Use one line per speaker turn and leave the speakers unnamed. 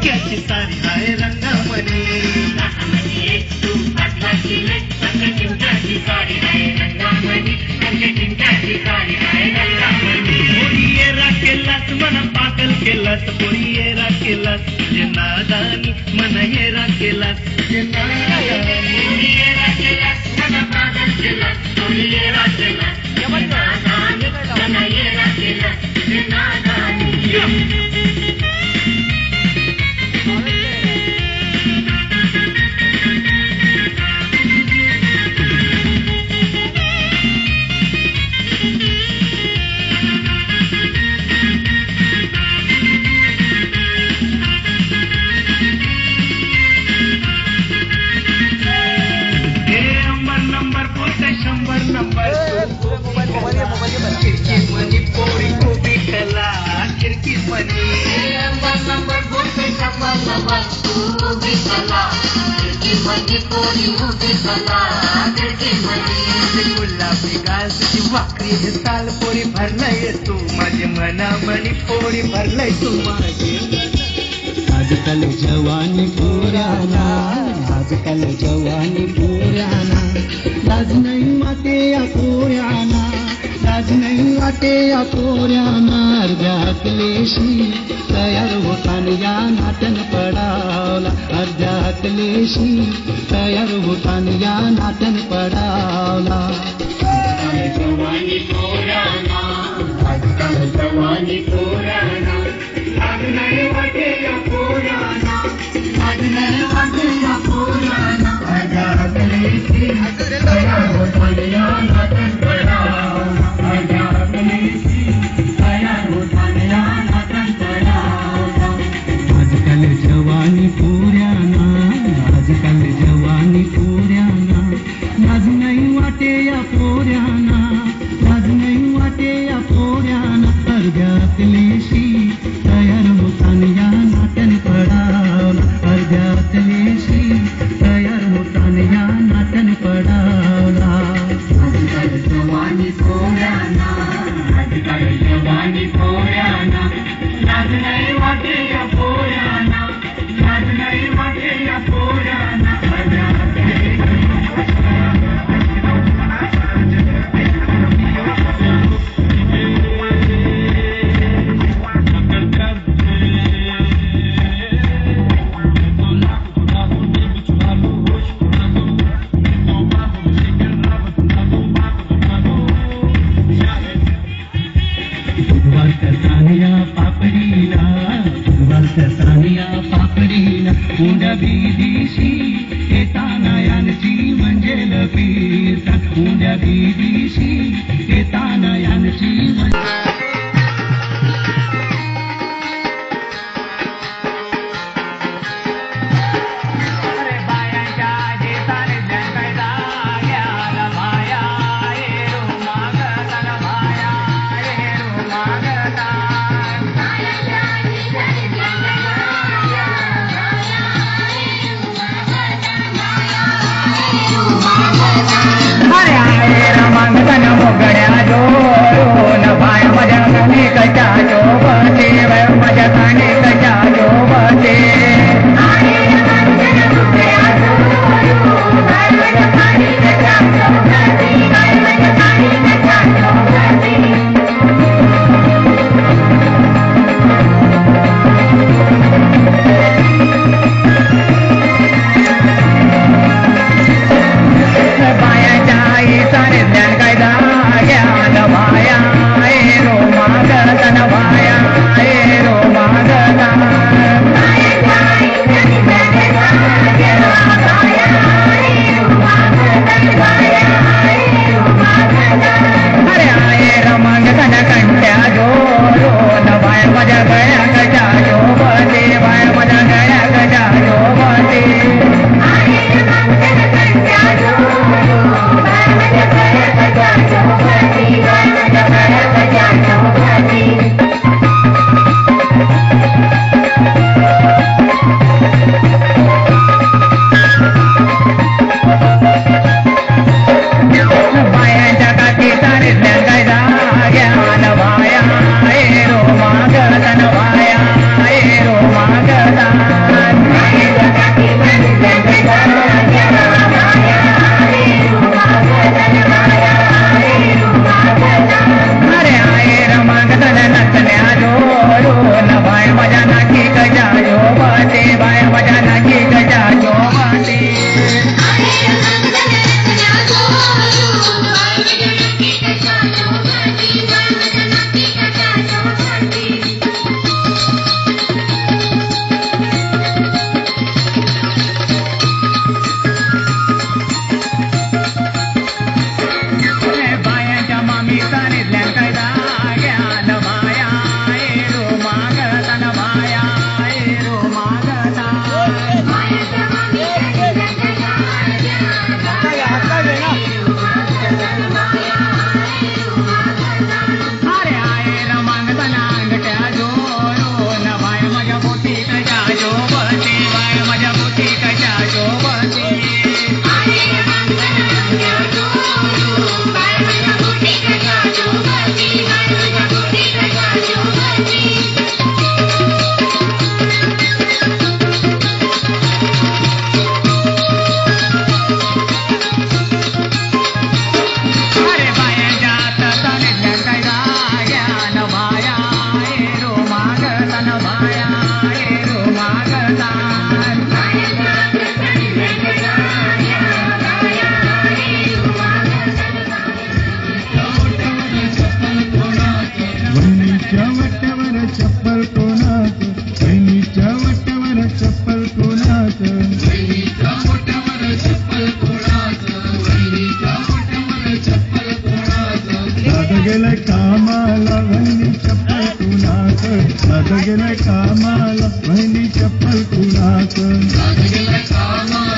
झुमक्याची सारी हाय रंगामणी पोरियेरा केलास मना पागल केलास पोरियेरा केलास जे नादानी मना येरा केलास जे नादानी पोरियेरा केलास मना पागल केलास पोरियेरा केलास जे नादानी मना येरा केलास जे नादानी गुलाबी गाल तुझी वाकरी हे साल पोरी भरलंय तू माझे मनामनी पोरी भरलंय तू माझे
आजकल जवानी पोराना आजकल जवानी पोराना लाज नहीं वाटे या पोराना लाज नहीं वाटे या पोराना अर्ध्या क्लेशी तयार होताना या नाटन पडावला अर्ध्या क्लेशी तयार होताना या नाटन पडावला
जवानी पोराना आजकल जवानी पोराना लाज नहीं वाटे या पोराना लाज नहीं वाटे या पोराना अर्ध्या क्लेशी तयार होताना या नाटन पडावला अर्ध्या क्लेशी तयार होताना या नाटन पडावला
आजकल जवानी पोराना आजकल जवानी पोराना लाज नहीं वाटे या पोराना लाज नहीं वाटे या पोराना अर्ध्या क्लेशी तयार होताना या नाटन पडावला अर्ध्या क्लेशी तयार होताना या नाटन पडावला
आजकल जवानी पोराना आजकल जवानी पोराना लाज नहीं वाटे या पोराना लाज नहीं वाटे या पोराना
पापडीला उंडा बीडीशी येताना यांची म्हणजे लपीता उंडा बीडीशी येताना यांची फलकुणात
राज गेला कामाला